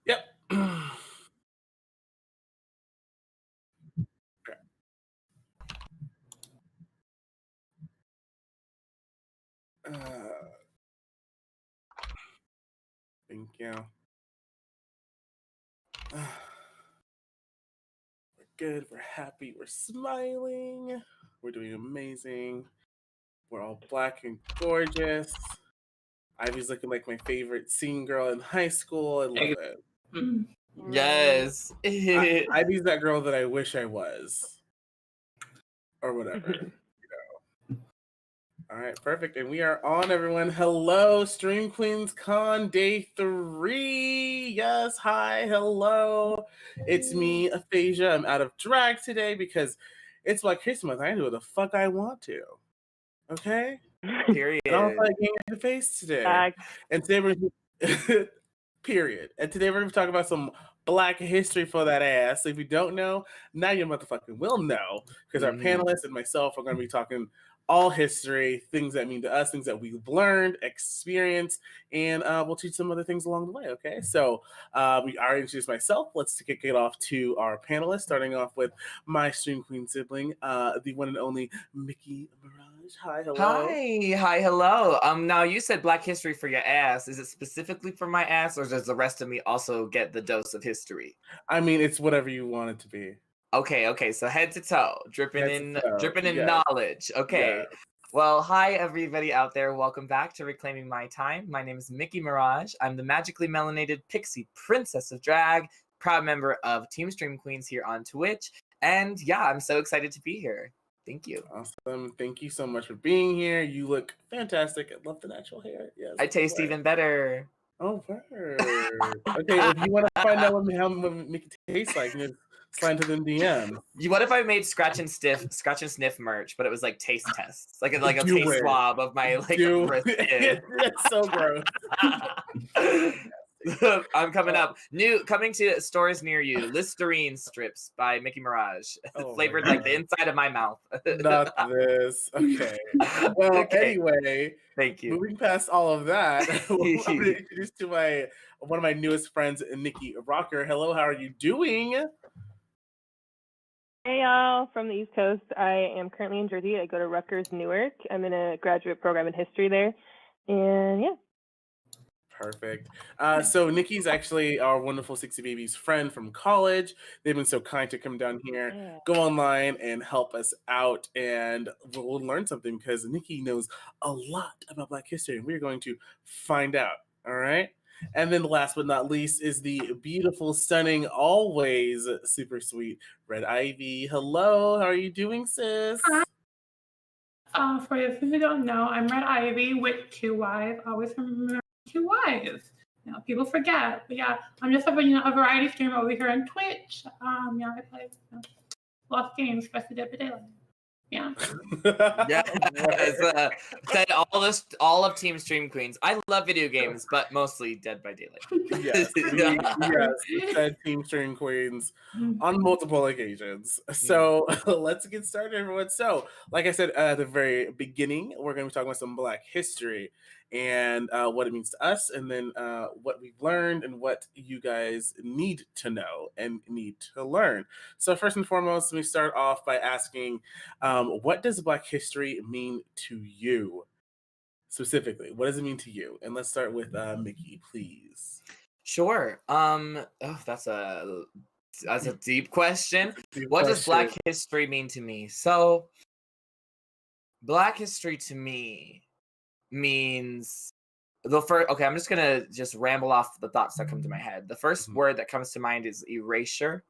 Yep. Thank you. We're good. We're happy. We're smiling. We're doing amazing. We're all black and gorgeous. Ivy's looking like my favorite scene girl in high school. I love it. Yes. Ivy's that girl that I wish I was. Or whatever. All right, perfect. And we are on, everyone. Hello, Stream Queens Con Day 3. Yes, hi, hello. It's me, Aphasia. I'm out of drag today because it's Black History Month. I can do what the fuck I want to. Okay? Period. And I'll fight game in the face today. And today we're period. And today we're going to talk about some Black history for that ass. So if you don't know, now you motherfucking will know because our panelists and myself are going to be talking all history, things that mean to us, things that we've learned, experienced, and we'll teach some other things along the way, okay? So we already introduced myself. Let's kick it off to our panelists, starting off with my Stream Queen sibling, the one and only Mickey Mirage. Hi, hello. Hi, hello. Now you said Black history for your ass. Is it specifically for my ass, or does the rest of me also get the dose of history? I mean, it's whatever you want it to be. Okay, so head to toe, dripping in knowledge. Okay. Yes. Well, hi everybody out there. Welcome back to Reclaiming My Time. My name is Mickey Mirage. I'm the magically melanated pixie princess of drag, proud member of Team Stream Queens here on Twitch. And yeah, I'm so excited to be here. Thank you. Awesome. Thank you so much for being here. You look fantastic. I love the natural hair. Yes. I taste even better. Oh, word. Okay, if you want to find out how Mickey tastes like, you know, slide to them DM. What if I made scratch and sniff merch, but it was like taste tests, like a taste swab of my It's so gross. I'm coming coming to stores near you. Listerine strips by Mickey Mirage, flavored like the inside of my mouth. Not this. Okay. Well, anyway, thank you. Moving past all of that, I'm going to introduce to one of my newest friends, Nikki Rocker. Hello, how are you doing? Hey y'all, from the East Coast. I am currently in Jersey. I go to Rutgers, Newark. I'm in a graduate program in history there. And yeah. Perfect. So Nikki's actually our wonderful 60 Babies friend from college. They've been so kind to come down here, go online and help us out, and we'll learn something because Nikki knows a lot about Black history, and we're going to find out. All right. And then last but not least is the beautiful, stunning, always super sweet Red Ivy. Hello, how are you doing, sis? Hi. For those who don't know, I'm Red Ivy with 2 Ys. Always remember 2 Ys. You know, people forget. But yeah, I'm just a variety streamer over here on Twitch. I play lost games, especially Dead by Daylight. Yeah. Said all of Team Stream Queens. I love video games, but mostly Dead by Daylight. Yes, said Team Stream Queens on multiple occasions. So let's get started, everyone. So, like I said at the very beginning, we're going to be talking about some Black history and what it means to us, and then what we've learned and what you guys need to know and need to learn. So first and foremost, let me start off by asking, what does Black history mean to you? Specifically, what does it mean to you? And let's start with Mickey, please. Sure. That's a deep question. What does Black history mean to me? So Black history to me means I'm just gonna ramble off the thoughts that come to my head. The first word that comes to mind is erasure.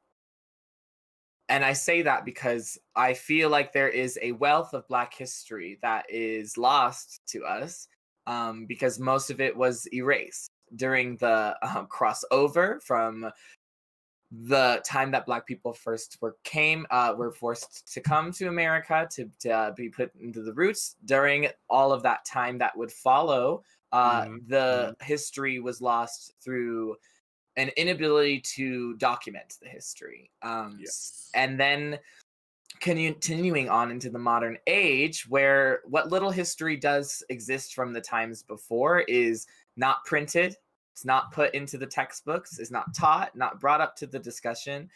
And I say that because I feel like there is a wealth of Black history that is lost to us because most of it was erased during the crossover from the time that Black people first were forced to come to America to be put into the roots. During all of that time that would follow, the history was lost through an inability to document the history. And then continuing on into the modern age, where what little history does exist from the times before is not printed It's not put into the textbooks, it's not taught, not brought up to the discussion.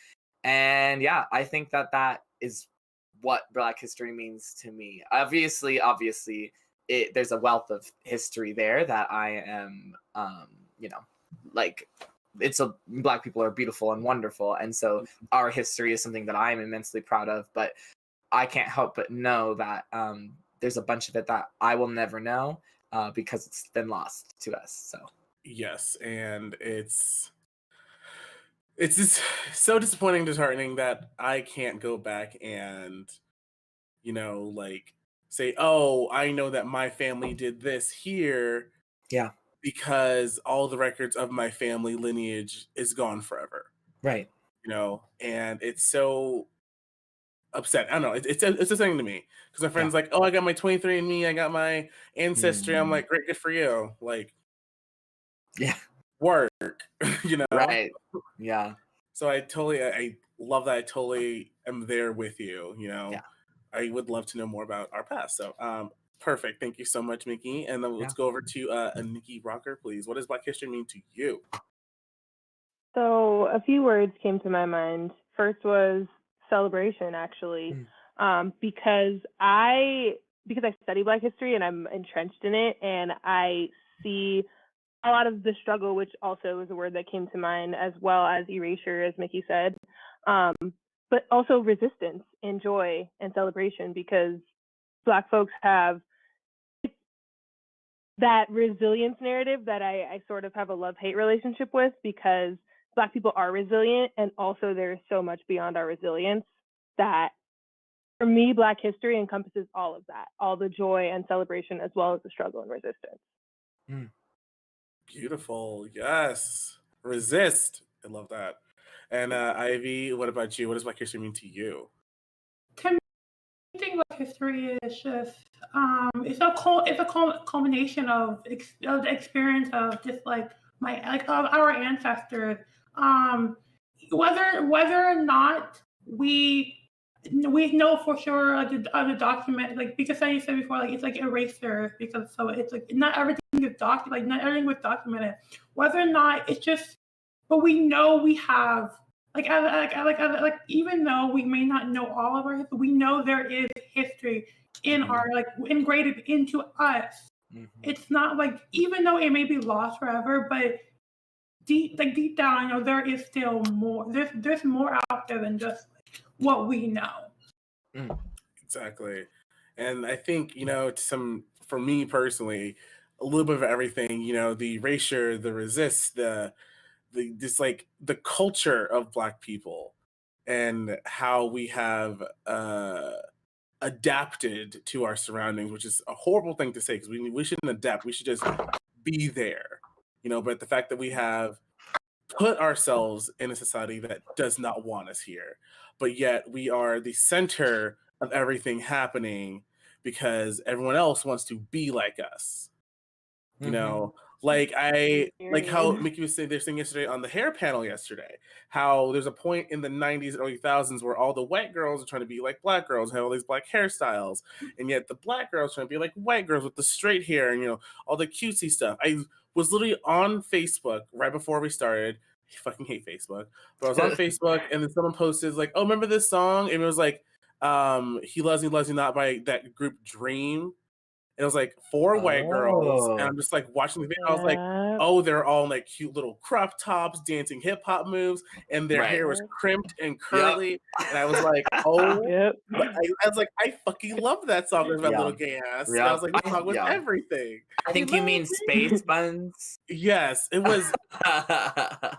And yeah, I think that is what Black history means to me. Obviously, there's a wealth of history there that I am, like, Black people are beautiful and wonderful, and so our history is something that I am immensely proud of. But I can't help but know that there's a bunch of it that I will never know because it's been lost to us. So yes, and it's just so disappointing, disheartening that I can't go back and, like, say, oh, I know that my family did this here. Yeah. Because all the records of my family lineage is gone forever. Right. And it's so upset. I don't know. It's a thing to me because my friend's like, oh, I got my 23andMe, I got my ancestry. I'm like, great, good for you. Like, yeah, work, Right. Yeah. So I love that. I totally am there with you. Yeah. I would love to know more about our past. So, perfect. Thank you so much, Mickey. And then let's go over to Nikki Rocker, please. What does Black history mean to you? So a few words came to my mind. First was celebration, actually, because I study Black history and I'm entrenched in it, and I see a lot of the struggle, which also is a word that came to mind, as well as erasure, as Mickey said, but also resistance and joy and celebration, because Black folks have that resilience narrative that I sort of have a love-hate relationship with, because Black people are resilient, and also there's so much beyond our resilience that, for me, Black history encompasses all of that, all the joy and celebration, as well as the struggle and resistance. Beautiful. Yes. Resist. I love that. And Ivy, what about you? What does Black history mean to you? To me, I think Black history is just it's a culmination of the experience of just like of our ancestors. Whether or not we know for sure the document, like, because I said before, like, it's like eraser, because so it's like not everything is documented, like not everything was documented. Whether or not it's just, but we know we have, like even though we may not know all of our history, we know there is history in our, like, integrated into us. It's not like, even though it may be lost forever, but deep down, I know there is still more. There's more out there than just what we know. Exactly. And I think, for me personally, a little bit of everything, the erasure, the resist, just like the culture of Black people and how we have adapted to our surroundings, which is a horrible thing to say, because we shouldn't adapt. We should just be there, but the fact that we have put ourselves in a society that does not want us here, but yet we are the center of everything happening because everyone else wants to be like us. Like how Mickey was saying, they're saying yesterday on the hair panel yesterday, how there's a point in the 90s, early 2000s where all the white girls are trying to be like Black girls, have all these Black hairstyles, and yet the Black girls trying to be like white girls with the straight hair and all the cutesy stuff. I was literally on Facebook right before we started. I fucking hate Facebook, but I was on Facebook and then someone posted like, "Oh, remember this song?" And it was like, "He Loves Me, Loves Me Not" by that group Dream. And it was like 4 white girls, and I'm just like watching the video. I was like, oh, they're all in like cute little crop tops, dancing hip hop moves, and their hair was crimped and curly. And I was like, oh, I was like, I fucking love that song with my little gay ass. And I was like, this song was everything. I think you mean Space Buns. Yes, it was.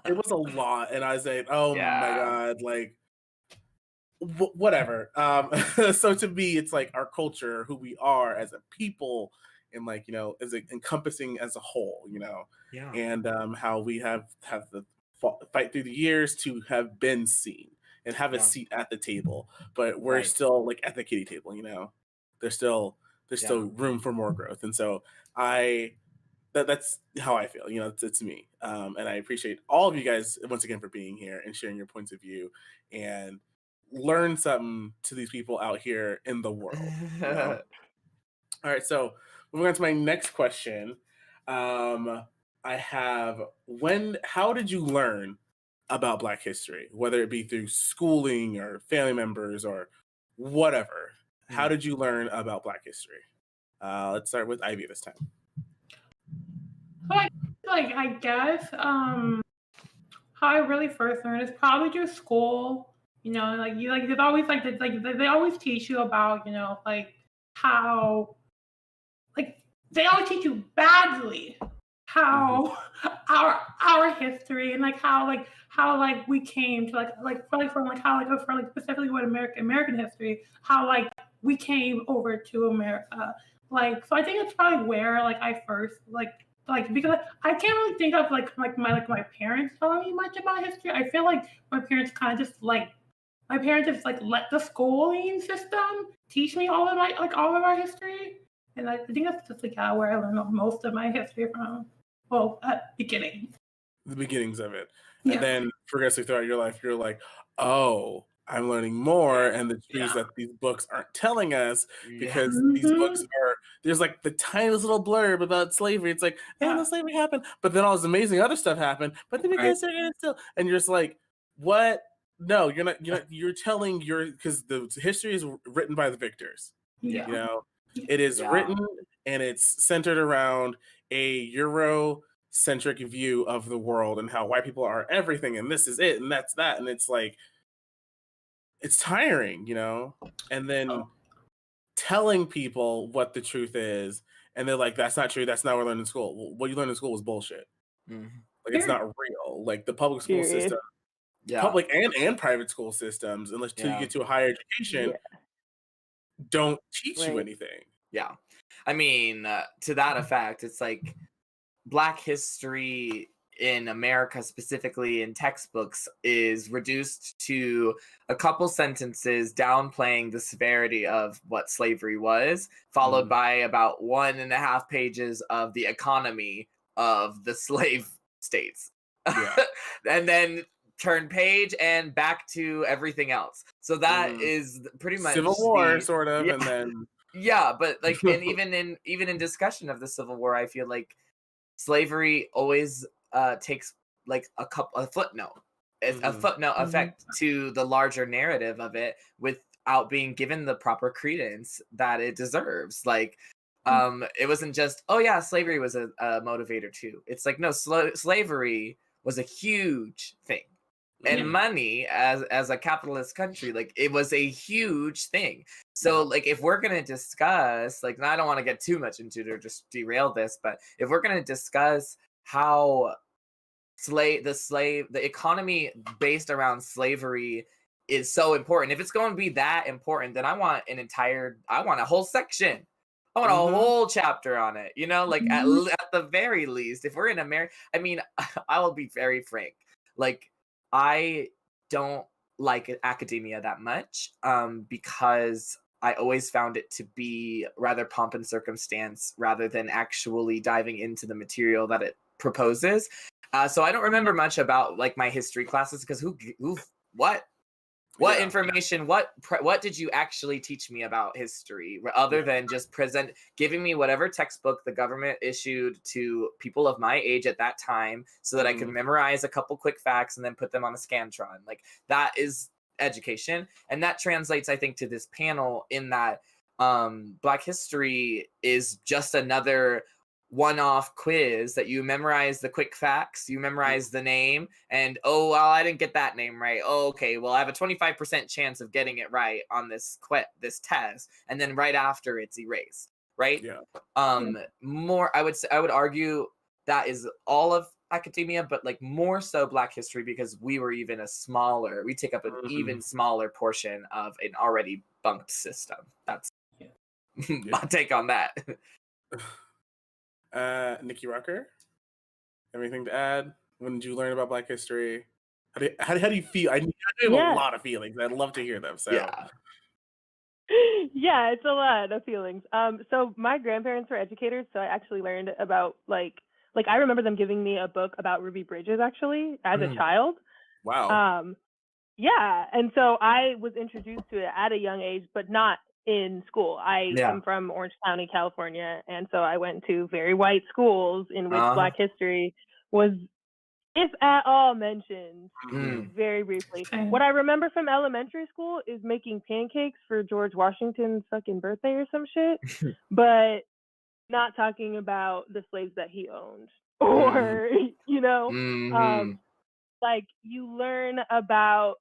It was a lot, and I was like, oh my god, like. Whatever. So to me, it's like our culture, who we are as a people, and like as encompassing as a whole, and how we have the fight through the years to have been seen and have a seat at the table, but we're still like at the kiddie table. There's still room for more growth, and so that's how I feel. It's me, and I appreciate all of you guys once again for being here and sharing your points of view and learn something to these people out here in the world. All right, so moving on to my next question. I have how did you learn about Black history, whether it be through schooling or family members or whatever? How did you learn about Black history? Let's start with Ivy this time. So I guess how I really first learned is probably through school. You know, like you like there's always like they always teach you about, you know, like how like they always teach you badly how our history and like how like we came to for like specifically what American history, how like we came over to America. Like so I think it's probably where like I first like because I can't really think of like my parents telling me much about history. I feel like my parents kind of just like my parents just like let the schooling system teach me all of our history. And I think that's just like where I learned most of my history from. Well, at beginning. The beginnings of it. Yeah. And then progressively throughout your life, you're like, oh, I'm learning more, and the truths that these books aren't telling us, because these books there's like the tiniest little blurb about slavery. It's like, and the slavery happened, but then all this amazing other stuff happened, but then because they're gonna still, and you're just like, what? No, you're telling because the history is written by the victors. Yeah. You know, it is written and it's centered around a Euro-centric view of the world and how white people are everything, and this is it, and that's that, and it's like, it's tiring, you know? And then telling people what the truth is, and they're like, that's not true, that's not what I learned in school. Well, what you learned in school was bullshit. Like, it's not real. Like, the public school system, public and private school systems, unless till you get to a higher education, don't teach you anything. Yeah. I mean, to that effect, it's like Black history in America, specifically in textbooks, is reduced to a couple sentences downplaying the severity of what slavery was, followed by about 1.5 pages of the economy of the slave states. And then turn page and back to everything else. So that is pretty much Civil War, sort of, and then but like, and even in discussion of the Civil War, I feel like slavery always takes like a footnote. It's a footnote effect to the larger narrative of it without being given the proper credence that it deserves. Like, it wasn't just, oh yeah, slavery was a motivator too. It's like, no, slavery was a huge thing. And money, as a capitalist country, like, it was a huge thing. So like, if we're gonna discuss, like, and I don't want to get too much into it or just derail this, but if we're gonna discuss how the economy based around slavery is so important, if it's going to be that important, then I want a whole section. I want a whole chapter on it, you know, like at the very least, if we're in America, I mean, I will be very frank. Like, I don't like academia that much, because I always found it to be rather pomp and circumstance rather than actually diving into the material that proposes. So I don't remember much about like my history classes, because what information, what did you actually teach me about history, other than just giving me whatever textbook the government issued to people of my age at that time, so that I could memorize a couple quick facts and then put them on a Scantron. Like, that is education. And that translates, I think, to this panel, in that Black history is just another one-off quiz that you memorize the quick facts, you memorize the name, and oh well, I didn't get that name right. Oh, okay, well, I have a 25% chance of getting it right on this test, and then right after it's erased, right? More, I would argue that is all of academia, but like more so Black history, because we take up an even smaller portion of an already bunked system. That's my take on that. Nikki Rucker, anything to add? When did you learn about Black history? How do you feel? I have a lot of feelings. I'd love to hear them. So yeah, it's a lot of feelings. So my grandparents were educators, so I actually learned about like I remember them giving me a book about Ruby Bridges actually as a child. Wow. Yeah, and so I was introduced to it at a young age, but not in school. I Yeah. am from Orange County, California, and so I went to very white schools in which Black history was, if at all, mentioned very briefly. Same. What I remember from elementary school is making pancakes for George Washington's fucking birthday or some shit, but not talking about the slaves that he owned or, you know, like you learn about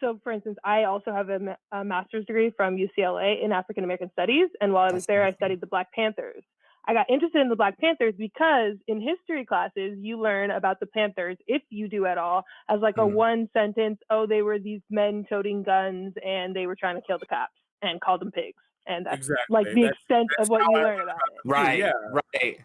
so for instance, I also have a master's degree from UCLA in African American Studies. And while I was there, I studied the Black Panthers. I got interested in the Black Panthers because in history classes, you learn about the Panthers, if you do at all, as like a one sentence, oh, they were these men toting guns and they were trying to kill the cops and called them pigs. And that's like the extent of what you learn about it. Right, right.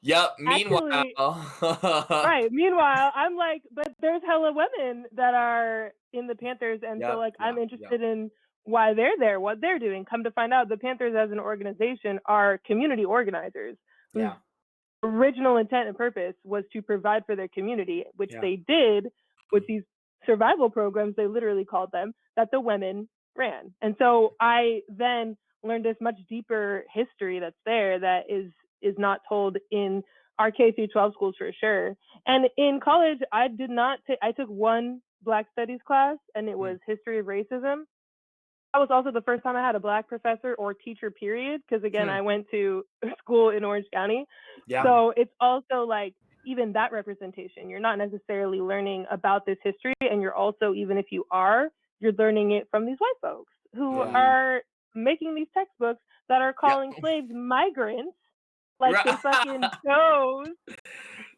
Yep. Actually, right. Meanwhile, I'm like, but there's hella women that are in the Panthers, and so like I'm interested in why they're there, what they're doing. Come to find out, the Panthers as an organization are community organizers whose original intent and purpose was to provide for their community, which they did with these survival programs. They literally called them that the women ran, and so I then learned this much deeper history that's there that is not told in our K through 12 schools for sure. And in college, I did not I took one Black studies class, and it was history of racism. That was also the first time I had a Black professor or teacher, period, because again, I went to school in Orange County. So it's also like even that representation. You're not necessarily learning about this history, and you're also, even if you are, you're learning it from these white folks who are making these textbooks that are calling slaves migrants. Like they fucking chose.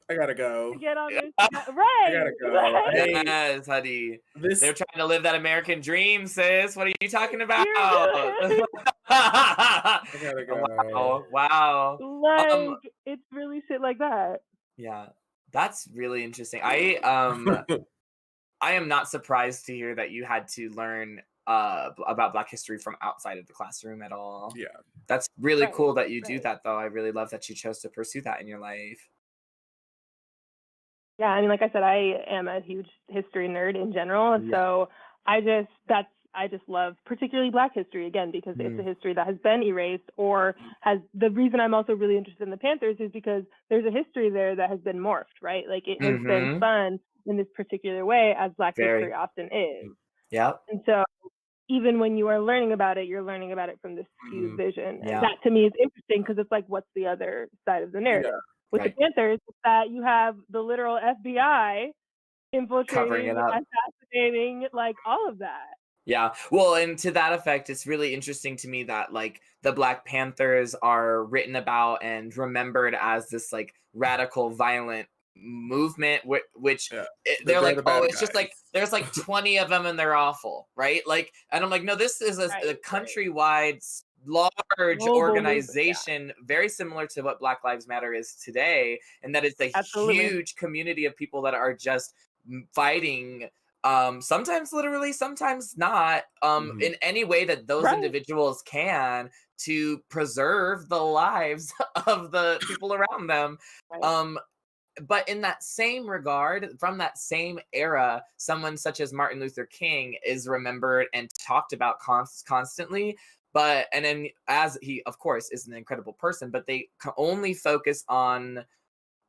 I gotta go. To get on this, right? I gotta go. Right. Yes, honey. They're trying to live that American dream, sis. What are you talking about? I gotta go. Wow. Like it's really shit like that. Yeah, that's really interesting. I am not surprised to hear that you had to learn about Black history from outside of the classroom at all. Yeah. That's really cool that you do that, though. I really love that you chose to pursue that in your life. Yeah, I mean, like I said, I am a huge history nerd in general. So I just love particularly Black history, again, because it's a history that has been erased or the reason I'm also really interested in the Panthers is because there's a history there that has been morphed, right? Like it has been spun in this particular way, as Black history often is. Yeah. And so even when you are learning about it, you're learning about it from this skewed vision. And that to me is interesting because it's like, what's the other side of the narrative? With the Panthers, it's that you have the literal FBI infiltrating, assassinating, like all of that. Yeah. Well, and to that effect, it's really interesting to me that like the Black Panthers are written about and remembered as this like radical, violent movement, which they're like, oh, it's just like there's like 20 of them and they're awful, right? Like, and I'm like, no, this is a countrywide, large organization, very similar to what Black Lives Matter is today, and that it's a huge community of people that are just fighting. Sometimes literally, sometimes not, in any way that those individuals can to preserve the lives of the people around them. But in that same regard, from that same era, someone such as Martin Luther King is remembered and talked about constantly. And then as he, of course, is an incredible person, but they only focus on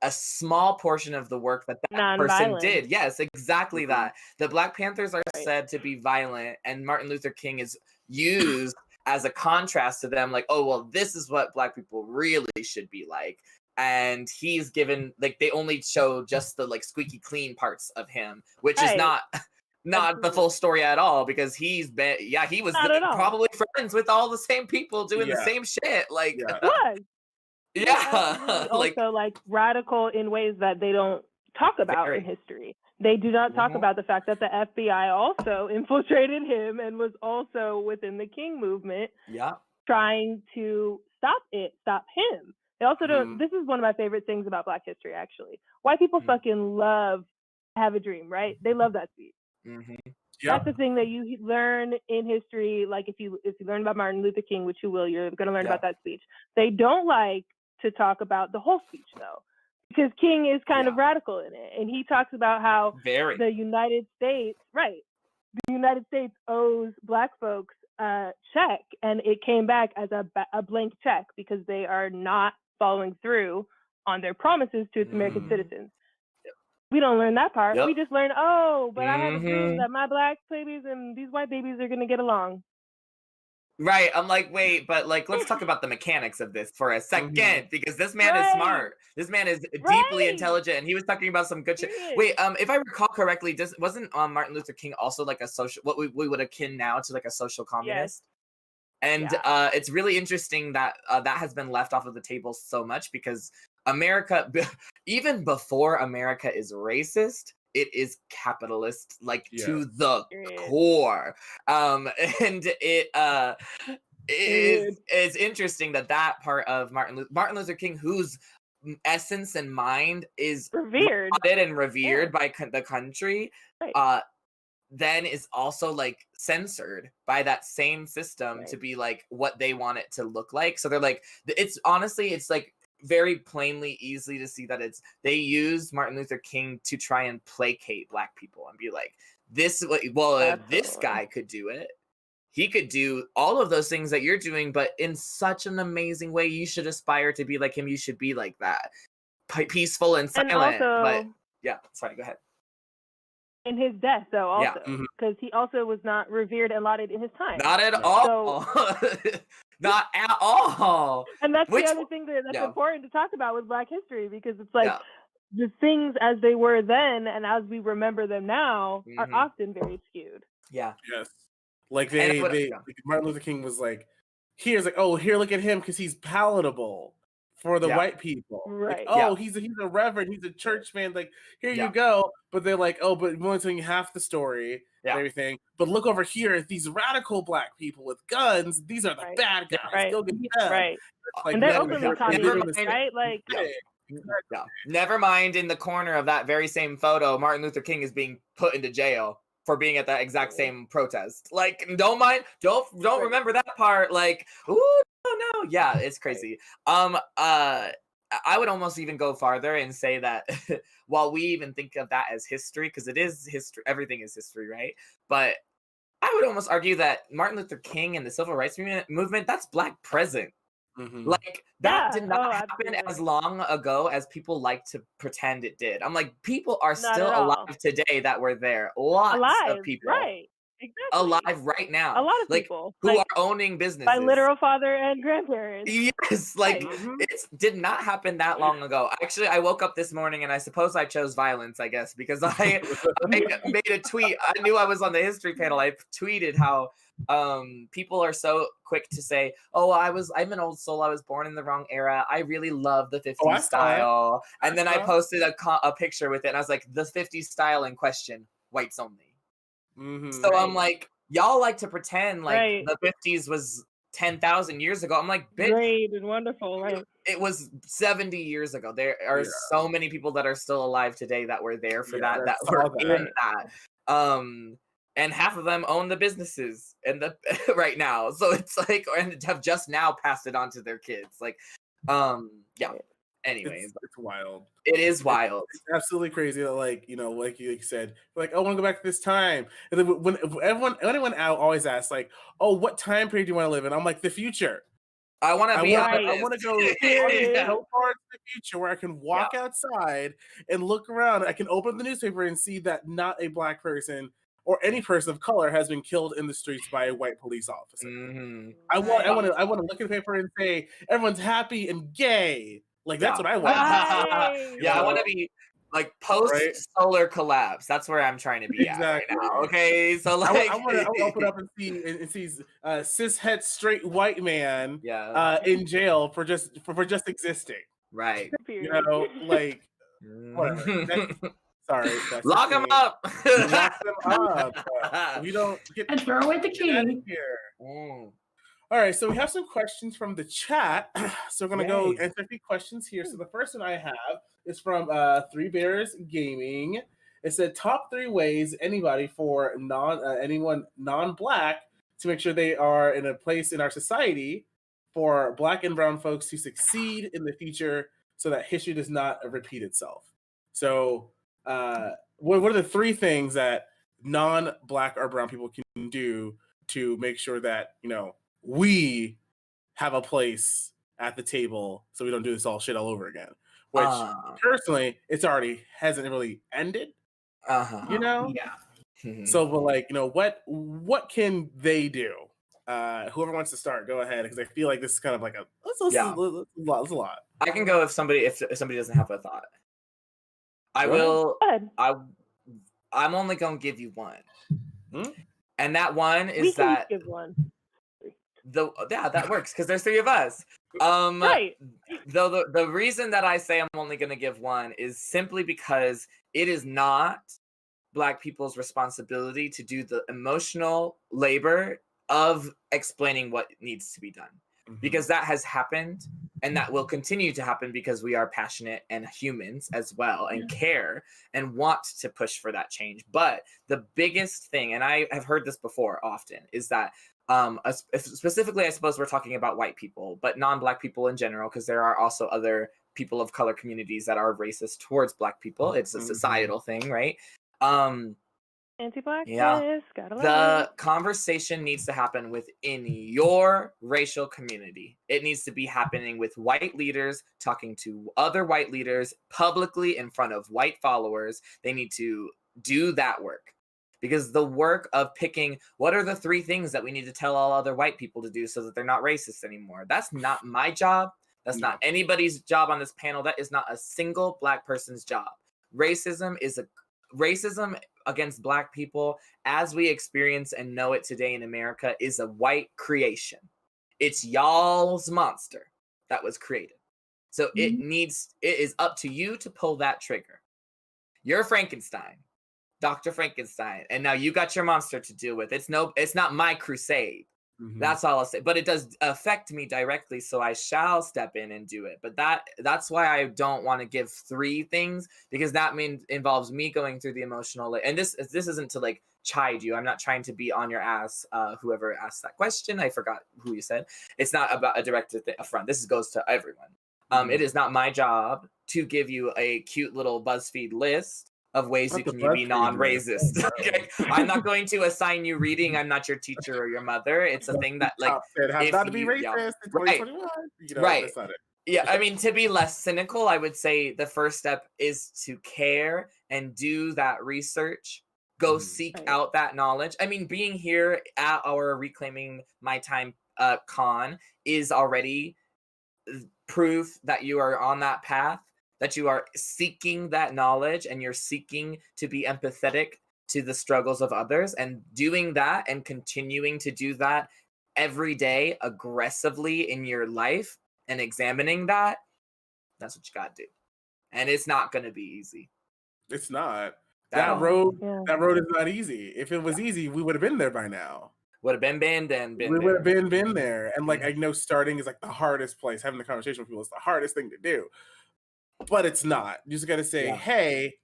a small portion of the work that person did. Yes, exactly that. The Black Panthers are said to be violent, and Martin Luther King is used as a contrast to them. Like, oh, well, this is what Black people really should be like. And he's given, like, they only show just the like squeaky clean parts of him, which is not the full story at all, because he was probably friends with all the same people doing the same shit. Like, also like radical in ways that they don't talk about in history. They do not talk about the fact that the FBI also infiltrated him and was also within the King movement, trying to stop him. They also don't. This is one of my favorite things about Black history, actually. White people fucking love "Have a Dream," right? They love that speech. That's the thing that you learn in history. Like if you learn about Martin Luther King, which you will, you're going to learn about that speech. They don't like to talk about the whole speech, though, because King is kind of radical in it, and he talks about how the United States owes Black folks check, and it came back as a blank check because they are not following through on their promises to its American citizens. We don't learn that part. We just learn, but I have a dream that my black babies and these white babies are going to get along. Right. I'm like, wait, but like, let's talk about the mechanics of this for a second, because this man is smart. This man is deeply intelligent, and he was talking about some good shit. Wait, if I recall correctly, wasn't Martin Luther King also like a social, what we would akin now to like a social communist? And it's really interesting that that has been left off of the table so much, because America, even before America is racist, it is capitalist, like to the core. And it's interesting that part of Martin Luther King, whose essence and mind is revered by the country, then is also like censored by that same system to be like what they want it to look like. So they're like, it's like very plainly easily to see that they use Martin Luther King to try and placate black people and be like, if this guy could do it, he could do all of those things that you're doing, but in such an amazing way. You should aspire to be like him. You should be like that, peaceful and silent. And also, sorry, go ahead. In his death, though, also, because he also was not revered and lauded in his time. Not at all. Not at all. And that's the other thing that's important to talk about with Black history, because it's like the things as they were then and as we remember them now are often very skewed. Yeah. Yes. Like Martin Luther King was like, here, look at him because he's palatable for the white people. Right. Like, he's a reverend, he's a church man, like, here you go. But they're like, but we're only telling you half the story and everything. But look over here at these radical black people with guns. These are the bad guys. Go get them. Right. Like, and they're openly communist, right? Like never mind, in the corner of that very same photo, Martin Luther King is being put into jail for being at that exact same protest. Like, don't remember that part. Like, ooh, no. Yeah, it's crazy. I would almost even go farther and say that while we even think of that as history, because it is history, everything is history, right? But I would almost argue that Martin Luther King and the civil rights movement, that's Black present. Like, that did not happen as long ago as people like to pretend it did. I'm like, people are still alive today that were there. Lots of people. Right. Exactly. Alive right now. A lot of like, people who are owning businesses. By literal father and grandparents. Yes, like it did not happen that long ago. Actually, I woke up this morning and I suppose I chose violence, I guess, because I made a tweet. I knew I was on the history panel. I tweeted how people are so quick to say, I'm an old soul, I was born in the wrong era, I really love the 50s style. And then I posted a picture with it and I was like, the 50s style in question, whites only. So I'm like, y'all like to pretend like the 50s was 10,000 years ago. I'm like, bitch, great and wonderful, right? It was 70 years ago. There are so many people that are still alive today that were there for that were in that. And half of them own the businesses and the right now. So it's like, and have just now passed it on to their kids. Like, anyways, it's wild. It is wild. It's absolutely crazy that, like, you know, like you said, like, I want to go back to this time. And then when anyone out always asks, like, what time period do you want to live in? I'm like, the future. I want to be. I want to go so far into the future where I can walk outside and look around. I can open the newspaper and see that not a Black person or any person of color has been killed in the streets by a white police officer. I want to look at the paper and say everyone's happy and gay. Like, that's what I want. I want to be like post-solar collapse. That's where I'm trying to be at right now. Okay, so like, I want to open up and see cis-het straight white man in jail for just existing. Right. You know, like, whatever. Sorry. Lock him up. Lock them up. We don't get and throw away the key. Here. All right, so we have some questions from the chat. So we're going to go answer a few questions here. So the first one I have is from Three Bears Gaming. It said, top 3 ways anybody for anyone non-Black to make sure they are in a place in our society for Black and brown folks to succeed in the future so that history does not repeat itself. So what are the 3 things that non-Black or brown people can do to make sure that, we have a place at the table so we don't do this all shit all over again. Which personally, it's already hasn't really ended. Yeah. So, but like, what can they do? Whoever wants to start, go ahead, because I feel like this is kind of like it's a lot. I can go if somebody doesn't have a thought. I will. I'm only gonna give you one, and that one is that give one. That works because there's three of us. Right. Though the reason that I say I'm only gonna give one is simply because it is not Black people's responsibility to do the emotional labor of explaining what needs to be done, because that has happened and that will continue to happen because we are passionate and humans as well and care and want to push for that change. But the biggest thing, and I have heard this before often, is that specifically, I suppose we're talking about white people, but non-Black people in general, because there are also other people of color communities that are racist towards Black people. It's a societal thing, right? Anti-Blackness, gotta love the conversation needs to happen within your racial community. It needs to be happening with white leaders talking to other white leaders publicly in front of white followers. They need to do that work, because the work of picking what are the 3 things that we need to tell all other white people to do so that they're not racist anymore. That's not my job. That's not anybody's job on this panel. That is not a single Black person's job. Racism against Black people, as we experience and know it today in America, is a white creation. It's y'all's monster that was created. So it is up to you to pull that trigger. You're Frankenstein, Dr. Frankenstein, and now you got your monster to deal with. It's not my crusade. That's all I'll say. But it does affect me directly, so I shall step in and do it. But that's why I don't want to give 3 things, because that involves me going through the emotional. And this isn't to like chide you. I'm not trying to be on your ass. Whoever asked that question, I forgot who you said. It's not about a direct affront. This goes to everyone. It is not my job to give you a cute little BuzzFeed list of ways you can be non-racist. Okay? I'm not going to assign you reading. I'm not your teacher or your mother. It's a thing that like has not to be racist in 2021. Right. That's not it. Yeah, I mean, to be less cynical, I would say the first step is to care and do that research. Go seek out that knowledge. I mean, being here at our Reclaiming My Time con is already proof that you are on that path, that you are seeking that knowledge and you're seeking to be empathetic to the struggles of others, and doing that and continuing to do that every day aggressively in your life and examining that. That's what you got to do. And it's not going to be easy. It's not. That road is not easy. If it was easy, we would have been there by now. Would have been we would have been there. And like, I know starting is like the hardest place. Having the conversation with people is the hardest thing to do. But it's not. You just got to say, hey,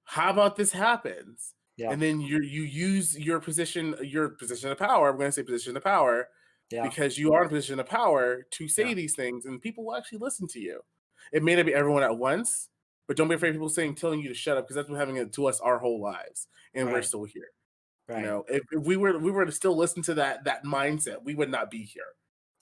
how about this happens? Yeah. And then you use your position of power. I'm going to say position of power because you are in a position of power to say these things, and people will actually listen to you. It may not be everyone at once, but don't be afraid of people telling you to shut up, because that's been happening to us our whole lives, and we're still here. Right. If we were to still listen to that mindset, we would not be here.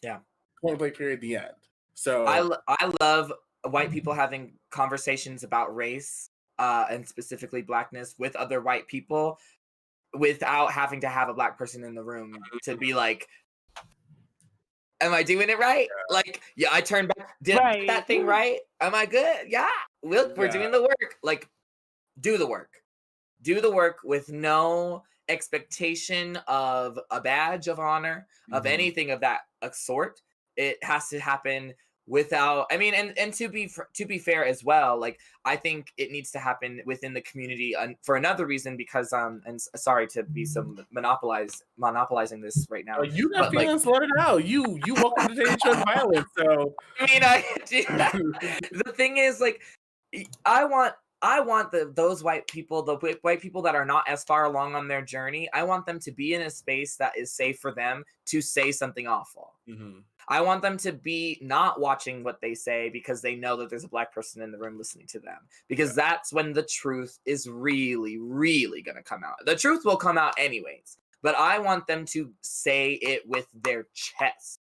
Yeah. Point blank period. The end. So I love white people having conversations about race and specifically Blackness with other white people without having to have a Black person in the room to be like, am I doing it right? Like, I turned back. Did I get that thing right? Am I good? Yeah. We're doing the work. Like, do the work. Do the work with no expectation of a badge of honor, of anything of that sort. It has to happen without, I mean, and to be fair as well, like, I think it needs to happen within the community for another reason, because and sorry to be so monopolizing this right now. You got feelings, let it out. You welcome to today's show violence. So I mean, the thing is, like, I want those white people, the white people that are not as far along on their journey, I want them to be in a space that is safe for them to say something awful. I want them to be not watching what they say because they know that there's a Black person in the room listening to them, because that's when the truth is really, really going to come out. The truth will come out anyways, but I want them to say it with their chest.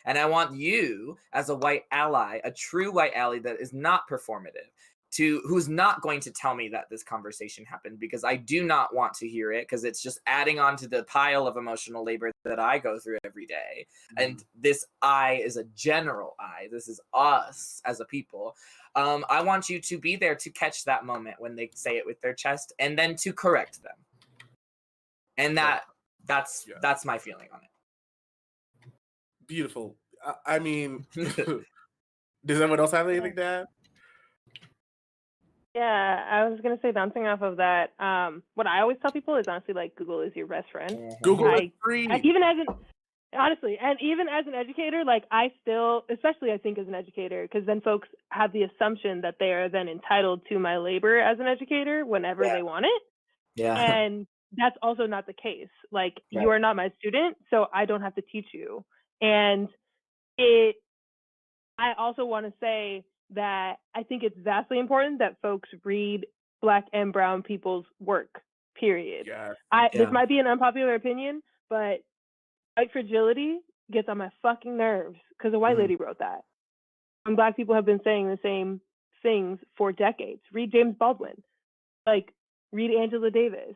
And I want you, as a white ally, a true white ally that is not performative, who's not going to tell me that this conversation happened, because I do not want to hear it, because it's just adding on to the pile of emotional labor that I go through every day. And this I is a general I. This is us as a people. I want you to be there to catch that moment when they say it with their chest, and then to correct them. And that's my feeling on it. Beautiful. I mean, does anyone else have anything to add? Yeah, I was gonna say, bouncing off of that, what I always tell people is, honestly, like, Google is your best friend. Google is free. Even as an educator, like, I still, especially I think as an educator, because then folks have the assumption that they are then entitled to my labor as an educator whenever they want it. Yeah. And that's also not the case. Like, you are not my student, so I don't have to teach you. And I also want to say that I think it's vastly important that folks read Black and brown people's work, period. This might be an unpopular opinion, but white fragility gets on my fucking nerves because a white lady wrote that. And Black people have been saying the same things for decades. Read James Baldwin. Like, read Angela Davis.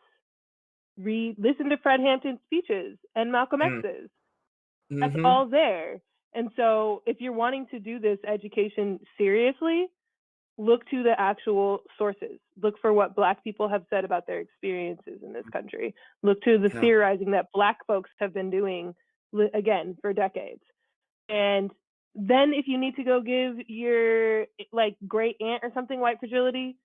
Listen to Fred Hampton's speeches and Malcolm X's. That's all there. And so if you're wanting to do this education seriously, look to the actual sources. Look for what Black people have said about their experiences in this country. Look to the theorizing that Black folks have been doing, again, for decades. And then if you need to go give your, like, great aunt or something white fragility,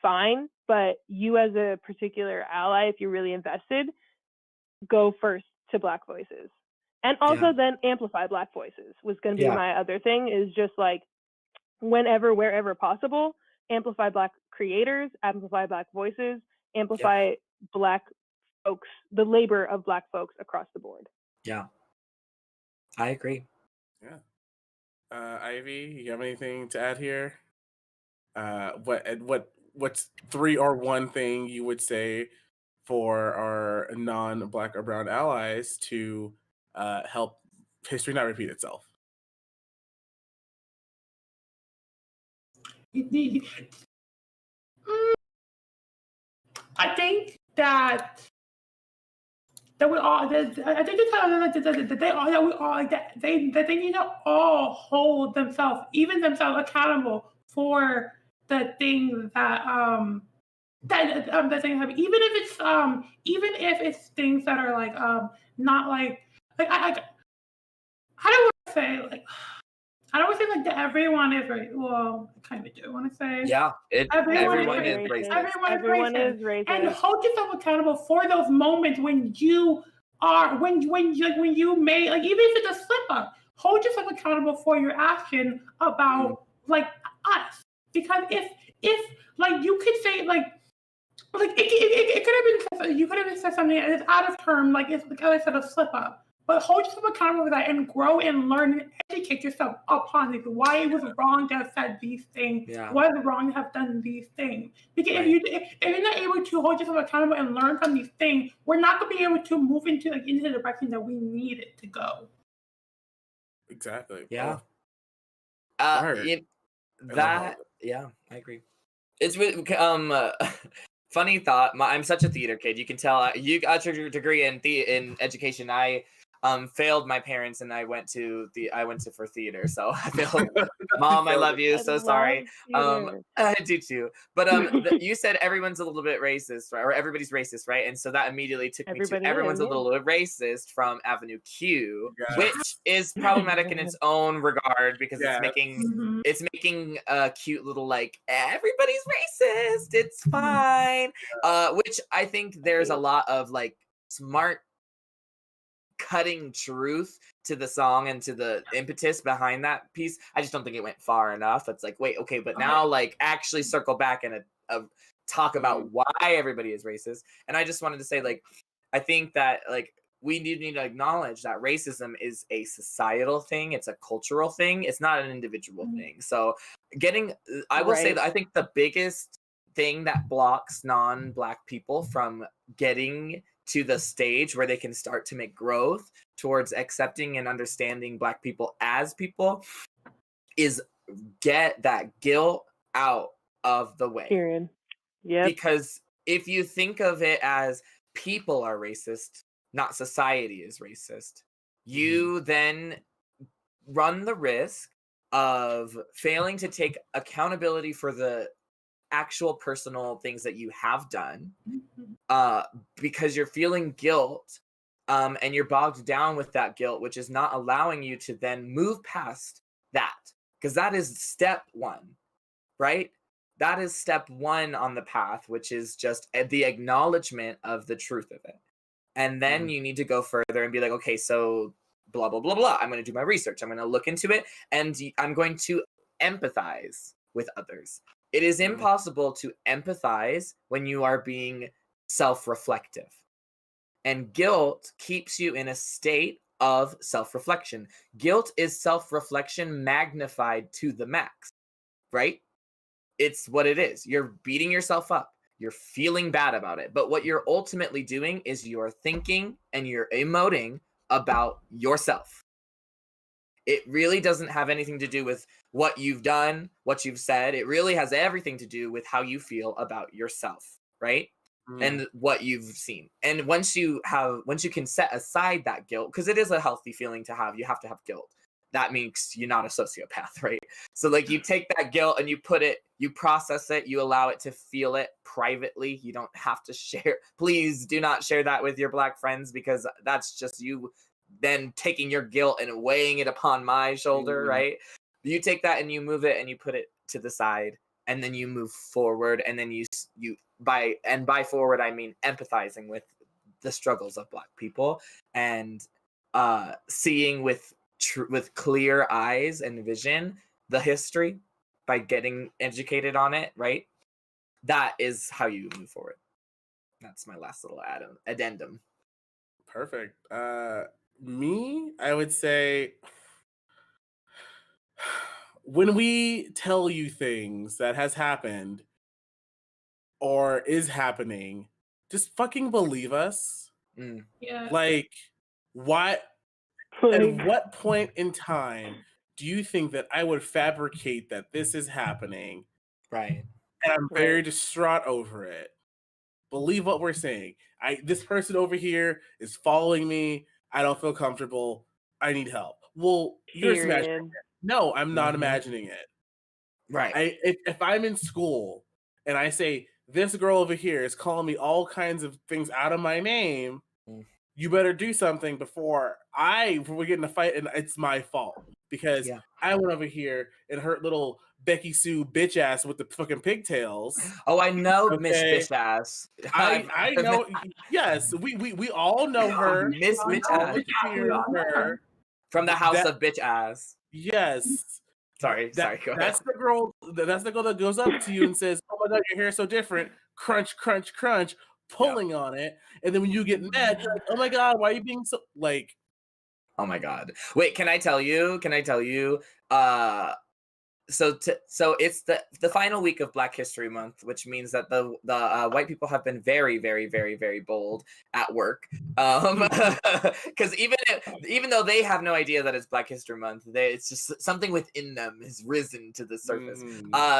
fine. But you as a particular ally, if you're really invested, go first to Black voices. And also then amplify Black voices was going to be my other thing, is just like, whenever, wherever possible, amplify Black creators, amplify Black voices, amplify Black folks, the labor of Black folks across the board. Yeah, I agree. Yeah. Ivy, you have anything to add here? What's 3 or 1 thing you would say for our non-Black or brown allies to help history not repeat itself? I think that we all. I think that they need to all hold themselves, even themselves, accountable for the things that things happen. Even if it's things that are like not like I don't want to say like. I don't want to say like that everyone is racist. Well, I kind of do want to say. Yeah, everyone is racist. Everyone is racist. And hold yourself accountable for those moments when you are, when you made, like, even if it's a slip up, hold yourself accountable for your action about like us. Because if like you could say like it could have been, you could have said something that is out of term, like it's like I said, a slip up. But hold yourself accountable for that and grow and learn and educate yourself upon it. Why it was wrong to have said these things. Why it was wrong to have done these things. Because if you're not able to hold yourself accountable and learn from these things, we're not going to be able to move into the direction that we need it to go. Exactly. Yeah. I agree. It's funny thought. I'm such a theater kid. You can tell. You got your degree in education. I failed my parents, and I went for theater. So I failed. Mom, I love you. So sorry. I do too. But you said everyone's a little bit racist, right? Or everybody's racist, right? And so that immediately took me to everyone's a little bit racist from Avenue Q, which is problematic in its own regard, because it's making a cute little like everybody's racist. It's fine. Which I think there's a lot of like smart cutting truth to the song and to the impetus behind that piece. I just don't think it went far enough. It's like, wait, okay, but now like actually circle back and talk about why everybody is racist. And I just wanted to say, like, I think that like we need to acknowledge that racism is a societal thing. It's a cultural thing. It's not an individual thing. So I will say that I think the biggest thing that blocks non-Black people from getting to the stage where they can start to make growth towards accepting and understanding Black people as people is get that guilt out of the way. Period. Yep. Because if you think of it as people are racist, not society is racist, you then run the risk of failing to take accountability for the actual personal things that you have done, because you're feeling guilt, and you're bogged down with that guilt, which is not allowing you to then move past that, because that is step one, right? That is step one on the path, which is just the acknowledgement of the truth of it. And then you need to go further and be like, okay, so blah, blah, blah, blah. I'm going to do my research. I'm going to look into it, and I'm going to empathize with others. It is impossible to empathize when you are being self-reflective. And guilt keeps you in a state of self-reflection. Guilt is self-reflection magnified to the max, right? It's what it is. You're beating yourself up. You're feeling bad about it. But what you're ultimately doing is you're thinking and you're emoting about yourself. It really doesn't have anything to do with what you've done, what you've said. It really has everything to do with how you feel about yourself, right? And what you've seen. And once you can set aside that guilt, because it is a healthy feeling to have, you have to have guilt. That means you're not a sociopath, right? So like you take that guilt and you process it, you allow it to feel it privately. You don't have to share. Please do not share that with your Black friends, because that's just you then taking your guilt and weighing it upon my shoulder, right? You take that and you move it and you put it to the side, and then you move forward, and then by forward I mean empathizing with the struggles of Black people and seeing with clear eyes and vision the history by getting educated on it, right? That is how you move forward. That's my last little addendum. Perfect. Me, I would say, when we tell you things that has happened or is happening, just fucking believe us. Yeah. Like, what? At what point in time do you think that I would fabricate that this is happening? Right. And I'm very distraught over it. Believe what we're saying. This person over here is following me. I don't feel comfortable. I need help. Well, you're just imagining it. No, I'm not imagining it. Right. If I'm in school and I say, this girl over here is calling me all kinds of things out of my name, you better do something before we get in a fight and it's my fault. Because I went over here and hurt little Becky Sue bitch ass with the fucking pigtails. Oh, I know Miss Bitch Ass. I know. Yes, we all know her. Miss Bitch Ass. Her from the House of Bitch Ass. Yes. Sorry. Go ahead. That's the girl that goes up to you and says, "Oh my God, your hair is so different." Crunch, crunch, crunch, pulling on it, and then when you get mad, you're like, "Oh my God, why are you being so like?" Oh my God! Wait, can I tell you? So it's the final week of Black History Month, which means that the white people have been very, very, very, very bold at work. Because even though they have no idea that it's Black History Month, it's just something within them has risen to the surface.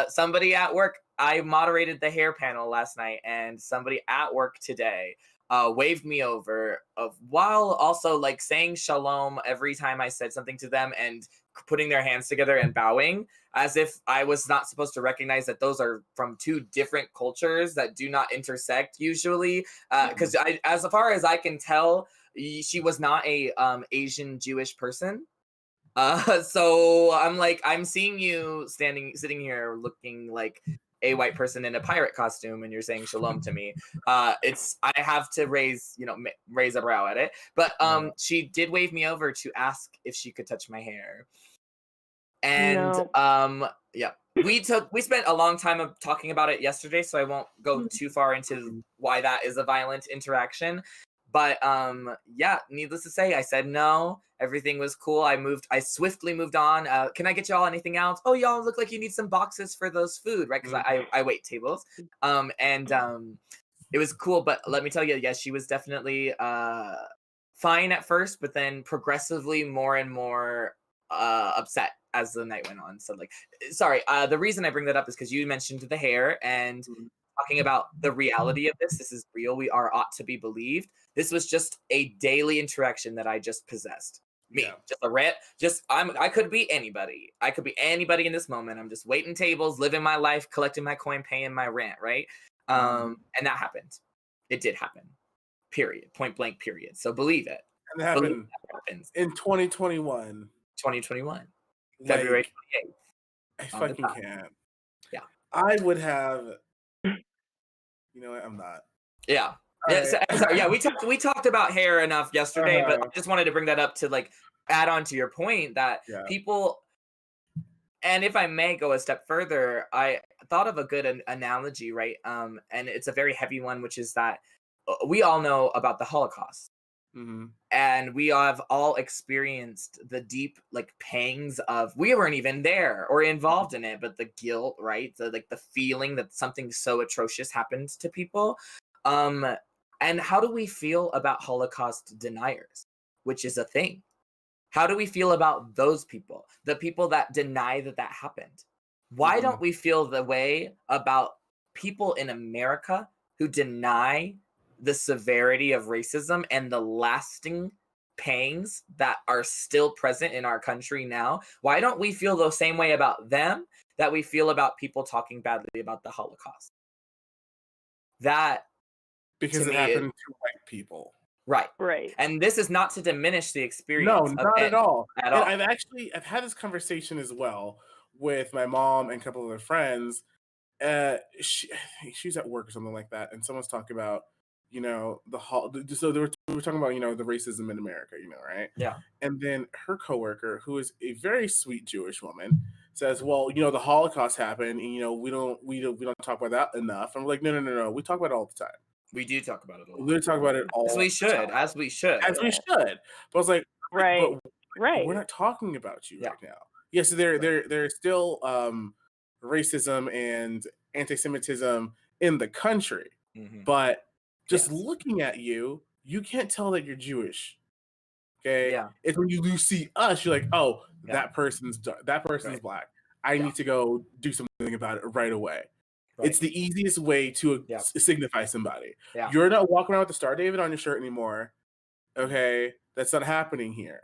Somebody at work, I moderated the hair panel last night, and somebody at work today waved me over while also like saying shalom every time I said something to them and putting their hands together and bowing, as if I was not supposed to recognize that those are from two different cultures that do not intersect usually. Because as far as I can tell, she was not a Asian Jewish person. So I'm seeing you sitting here looking like a white person in a pirate costume, and you're saying shalom to me. I have to raise a brow at it. But she did wave me over to ask if she could touch my hair. And we spent a long time talking about it yesterday, so I won't go too far into why that is a violent interaction. But needless to say, I said no. Everything was cool. I swiftly moved on. Can I get y'all anything else? Oh, y'all look like you need some boxes for those food, right? Because I wait tables. it was cool. But let me tell you, yes, she was definitely fine at first, but then progressively more and more upset as the night went on. So like, sorry, the reason I bring that up is because you mentioned the hair and talking about the reality of this. This is real. We are ought to be believed. This was just a daily interaction that I just possessed. Me, just a rant. I could be anybody. I could be anybody in this moment. I'm just waiting tables, living my life, collecting my coin, paying my rent, right? And that happened. It did happen. Period. Point blank. Period. So believe it. And it happened in 2021. 2021, February 28th. I fucking can't. Yeah. I would have. You know what? I'm not. Yeah. Yeah, right. sorry. Yeah, we talked about hair enough yesterday, but I just wanted to bring that up to like add on to your point that people. And if I may go a step further, I thought of a good analogy, right? And it's a very heavy one, which is that we all know about the Holocaust. And we have all experienced the deep like pangs of, we weren't even there or involved in it, but the guilt, right? The feeling that something so atrocious happened to people. And how do we feel about Holocaust deniers, which is a thing? How do we feel about those people, the people that deny that that happened? Why don't we feel the way about people in America who deny the severity of racism and the lasting pangs that are still present in our country now? Why don't we feel the same way about them that we feel about people talking badly about the Holocaust? That because it happened to white people. Right. And this is not to diminish the experience. No, not at all. And I've had this conversation as well with my mom and a couple of her friends. She's at work or something like that, and someone's talking about, you know, so we were talking about, you know, the racism in America, you know, right? Yeah. And then her coworker, who is a very sweet Jewish woman, says, "Well, you know, the Holocaust happened, and you know, we don't talk about that enough." I'm like, no, we talk about it all the time. We do talk about it a lot. We talk about it all. As we should. As we should. But I was like, right. We're not talking about you right now. Yes, there's still racism and anti-Semitism in the country, but just looking at you, you can't tell that you're Jewish. Okay, it's when you see us, you're like, oh, that person's black. I need to go do something about it right away. It's the easiest way to signify somebody. You're not walking around with the Star David on your shirt anymore. Okay, that's not happening here.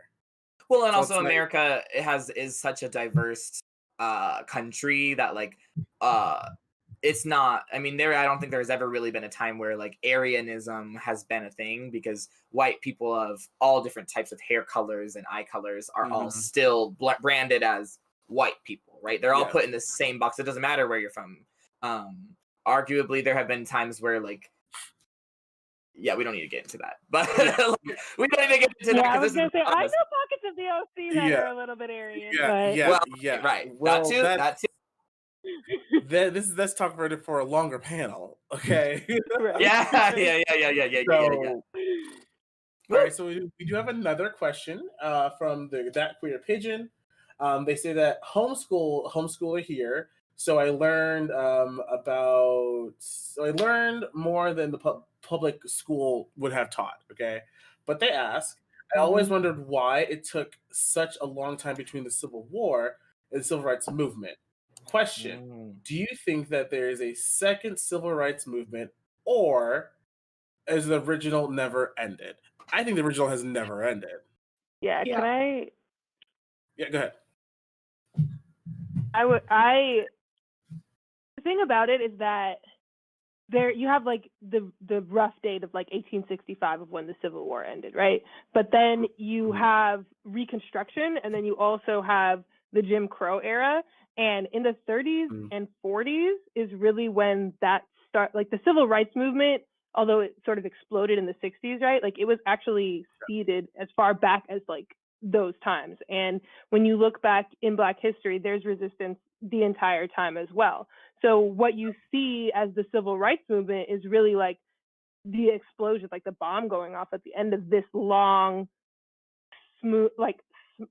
Well, and so also America is such a diverse country that like it's not. I mean, I don't think there's ever really been a time where like Aryanism has been a thing, because white people of all different types of hair colors and eye colors are all still branded as white people, right? They're all put in the same box. It doesn't matter where you're from. Arguably, there have been times where like, we don't need to get into that, but we don't need to get into that. I was gonna say, I know pockets of the OC that are a little bit Aryan. Right. Well, that too. Let's talk about it for a longer panel, okay? Yeah. All right, so we do have another question from that queer pigeon. They say that homeschooler here. So I learned more than the public school would have taught. Okay, but they ask, I always wondered why it took such a long time between the Civil War and the Civil Rights Movement. Question: do you think that there is a second Civil Rights Movement, or is the original never ended? I think the original has never ended. Yeah. Can I? Yeah, go ahead. The thing about it is that you have like the rough date of like 1865 of when the Civil War ended, right? But then you have Reconstruction, and then you also have the Jim Crow era. And in the 30s and 40s is really when that like the Civil Rights Movement, although it sort of exploded in the 60s, right? Like it was actually seeded as far back as like those times. And when you look back in Black history, there's resistance the entire time as well. So what you see as the Civil Rights Movement is really like the explosion, like the bomb going off at the end of this long, smooth, like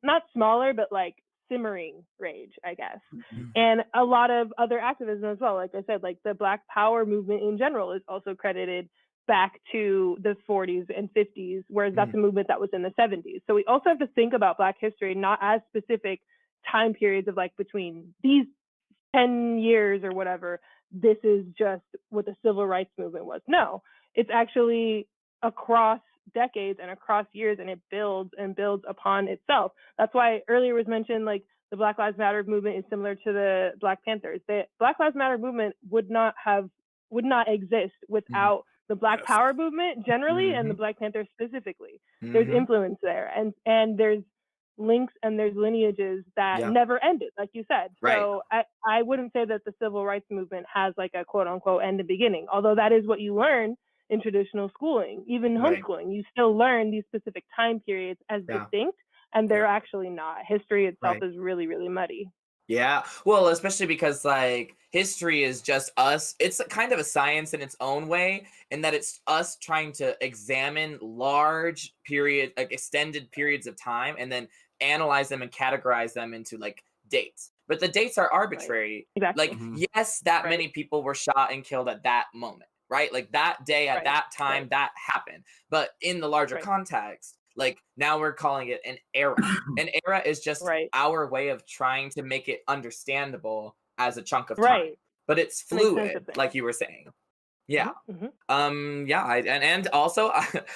not smaller, but like simmering rage, I guess. Mhm. And a lot of other activism as well. Like I said, like the Black Power movement in general is also credited back to the 40s and 50s, whereas that's a movement that was in the 70s. So we also have to think about Black history not as specific time periods of like between these 10 years or whatever, this is just what the civil rights movement was. No, it's actually across decades and across years, and it builds and builds upon itself. That's why earlier was mentioned like the Black Lives Matter movement is similar to the Black Panthers. The Black Lives Matter movement would not exist without the Black Yes. Power movement generally and the Black Panthers specifically. There's influence there, and there's links and there's lineages that never ended, like you said. Right. So I wouldn't say that the civil rights movement has like a quote unquote end and beginning, although that is what you learn in traditional schooling. Even homeschooling, you still learn these specific time periods as distinct, and they're actually not. History itself is really, really muddy. Yeah, well, especially because like history is just us. It's kind of a science in its own way, in that it's us trying to examine large period, like extended periods of time, and then analyze them and categorize them into like dates. But the dates are arbitrary. Exactly. Like, yes, that many people were shot and killed at that moment, right? Like that day at that time that happened. But in the larger context, like now we're calling it an era. An era is just our way of trying to make it understandable as a chunk of time. But it's fluid, like you were saying. Yeah. And also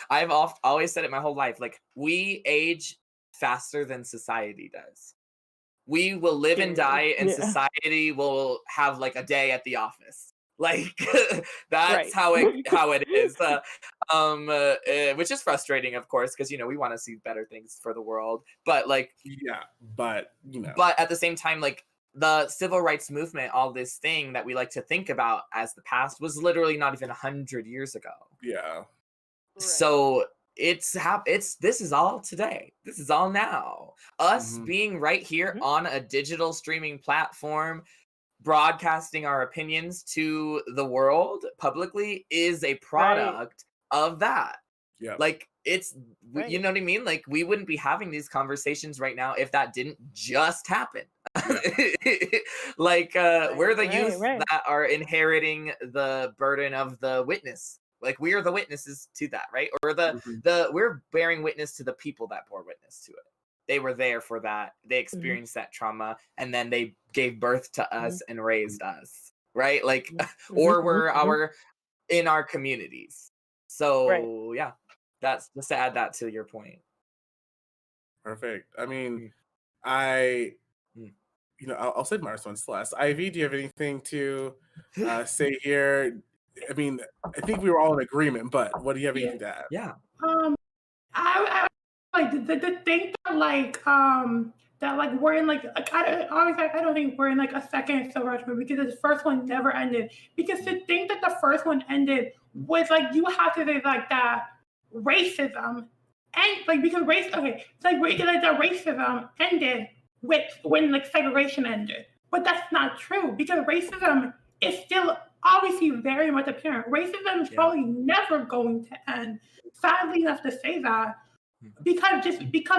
I've always said it my whole life, like we age faster than society does. We will live and die, and society will have like a day at the office. Like that's how it is. Which is frustrating, of course, because we want to see better things for the world. But like, but at the same time, like the civil rights movement, all this thing that we like to think about as the past, was literally not even 100 years ago. Yeah. So this is all today. This is all now. Us being right here on a digital streaming platform, broadcasting our opinions to the world publicly is a product of that. Yeah. Like it's, you know what I mean? Like we wouldn't be having these conversations right now if that didn't just happen. Like we're the youth that are inheriting the burden of the witness. Like we are the witnesses to that, right? Or we're bearing witness to the people that bore witness to it. They were there for that. They experienced that trauma, and then they gave birth to us and raised us, right? Like, or we're in our communities. So yeah, that's just to add that to your point. Perfect. I mean, I'll save my response to last. Ivy, do you have anything to say here? I mean, I think we were all in agreement, but what do you have anything to add? Yeah. I like the thing that like that like we're in like I don't think we're in like a second civil rights movement because the first one never ended. Because to think that the first one ended was like you have to say like that racism and like because it's like the racism ended when like segregation ended. But that's not true because racism is still obviously very much apparent. Racism is probably never going to end. Sadly enough to say that, because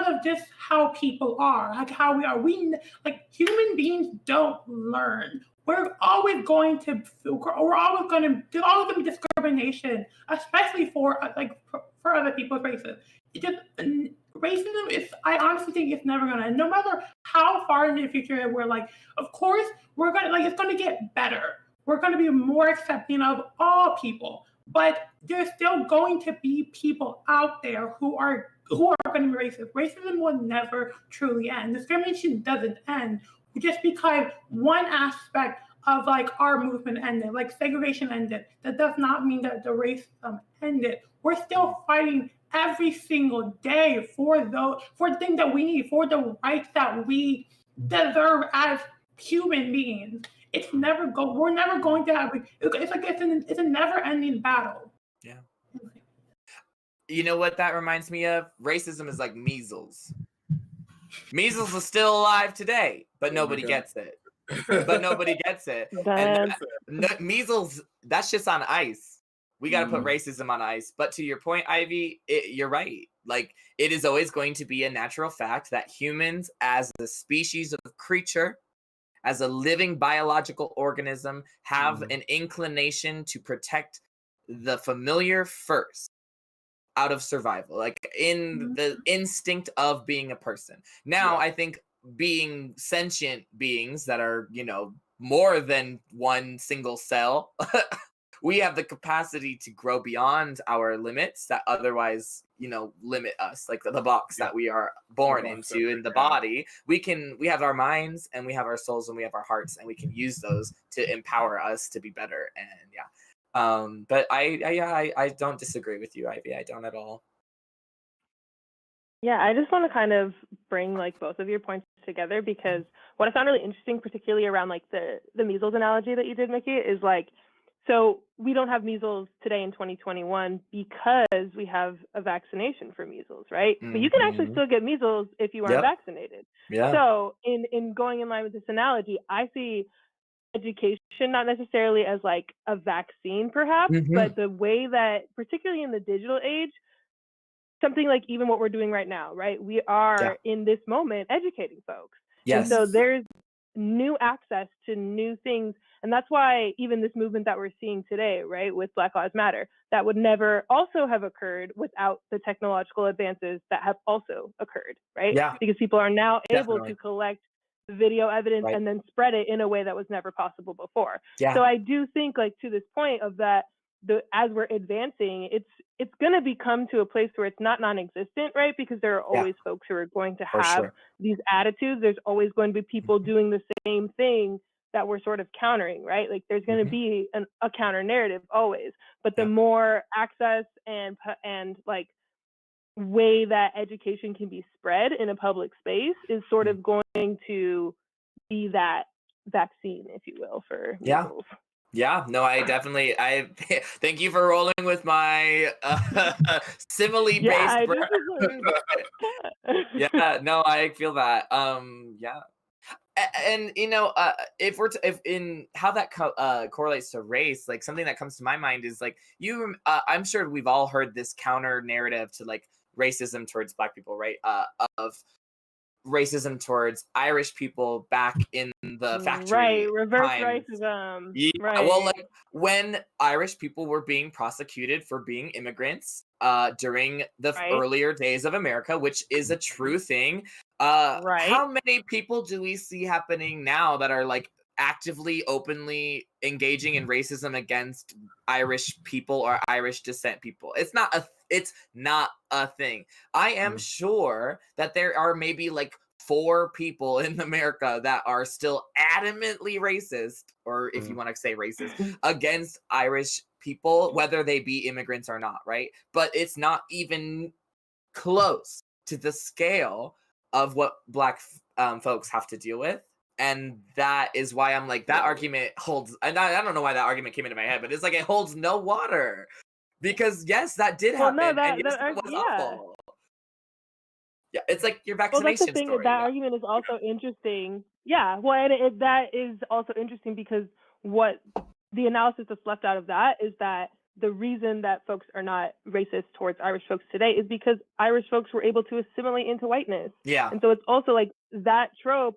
of just how people are, like how we are. We like human beings don't learn. There's always going to be discrimination, especially for other people's races. Racism is, I honestly think it's never gonna end. No matter how far in the future we're like, of course we're gonna it's gonna get better. We're gonna be more accepting of all people, but there's still going to be people out there who are going to be racist. Racism will never truly end. Discrimination doesn't end just because one aspect of like our movement ended, like segregation ended. That does not mean that the racism ended. We're still fighting every single day for the things that we need, for the rights that we deserve as human beings. We're never going to have. It's a never-ending battle. Yeah. You know what that reminds me of? Racism is like measles. Measles is still alive today, but nobody gets it. And measles, that's just on ice. We got to put racism on ice. But to your point, Ivy, you're right. like it is always going to be a natural fact that humans as a species of creature, as a living biological organism, have an inclination to protect the familiar first out of survival, like in the instinct of being a person. Now, I think being sentient beings that are, more than one single cell, we have the capacity to grow beyond our limits that otherwise, limit us, like the box that we are born into in the body. We have our minds and we have our souls and we have our hearts, and we can use those to empower us to be better. And but I don't disagree with you, Ivy. I don't at all. Yeah, I just want to kind of bring like both of your points together, because what I found really interesting, particularly around like the measles analogy that you did, Mickey, is like, so we don't have measles today in 2021 because we have a vaccination for measles, right? But you can actually still get measles if you aren't vaccinated. Yeah. So in going in line with this analogy, I see education not necessarily as like a vaccine perhaps, but the way that, particularly in the digital age, something like even what we're doing right now, right? We are in this moment educating folks. Yes. And so there's new access to new things. And that's why even this movement that we're seeing today, right, with Black Lives Matter, that would never also have occurred without the technological advances that have also occurred, right? Yeah. Because people are now able to collect video evidence and then spread it in a way that was never possible before. Yeah. So I do think, like, to this point of that, as we're advancing, it's going to become to a place where it's not non-existent, right? Because there are always folks who are going to have these attitudes. There's always going to be people doing the same thing that we're sort of countering, right? Like there's going to be a counter narrative always. But the more access and like way that education can be spread in a public space is sort of going to be that vaccine, if you will, for measles. Yeah, no, I thank you for rolling with my simile-based yeah, no, I feel that. Yeah. And if in how that correlates to race, like something that comes to my mind is like I'm sure we've all heard this counter narrative to like racism towards Black people, right? Of racism towards Irish people back in the factory reverse times. racism. Well, like when Irish people were being prosecuted for being immigrants during the earlier days of America, which is a true thing. How many people do we see happening now that are like actively, openly engaging in racism against Irish people or Irish descent people? It's not a thing. I am sure that there are maybe like 4 people in America that are still adamantly racist, or if you want to say racist, against Irish people, whether they be immigrants or not, right? But it's not even close to the scale of what Black folks have to deal with. And that is why I'm like, that argument holds, and I don't know why that argument came into my head, but it's like, it holds no water. Because yes, that did happen, and yes, it was awful. Yeah, it's like your vaccination that's the thing, story. That argument is also interesting. Yeah, well, and that is also interesting because what the analysis that's left out of that is that the reason that folks are not racist towards Irish folks today is because Irish folks were able to assimilate into whiteness. Yeah. And so it's also like that trope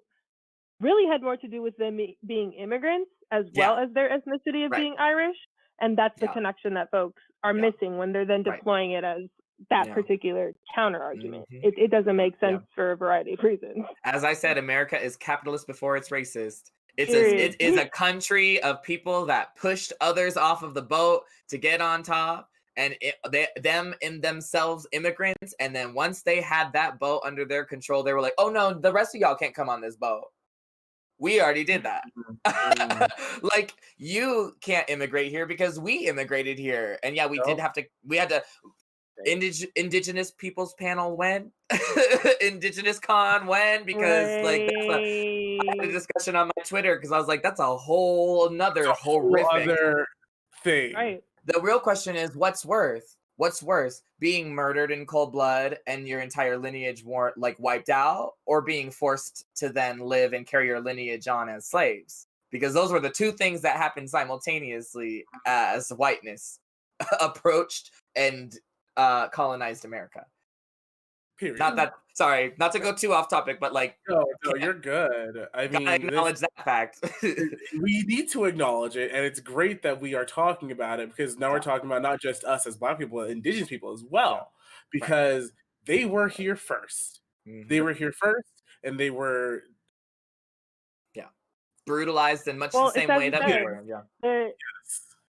really had more to do with them being immigrants as well as their ethnicity of being Irish. And that's the connection that folks are missing when they're then deploying it as that particular counter argument. It doesn't make sense for a variety of reasons. As I said, America is capitalist before it's racist. It is a country of people that pushed others off of the boat to get on top, and them in themselves immigrants. And then once they had that boat under their control, they were like, oh no, the rest of y'all can't come on this boat. We already did that. Like, you can't immigrate here because we immigrated here. And yeah, we had to Indigenous Peoples Panel when? Indigenous Con when? Because like I had a discussion on my Twitter because I was like, that's a whole another horrific other thing. Right. The real question is, what's worse? Being murdered in cold blood and your entire lineage wiped out, or being forced to then live and carry your lineage on as slaves? Because those were the two things that happened simultaneously as whiteness approached and colonized America. Period. Sorry, not to go too off topic, but like, no, you're good. I mean, acknowledge that fact. we need to acknowledge it, and it's great that we are talking about it because now we're talking about not just us as Black people, but Indigenous people as well, because they were here first. They were here first, and they were brutalized in much the same way that we were.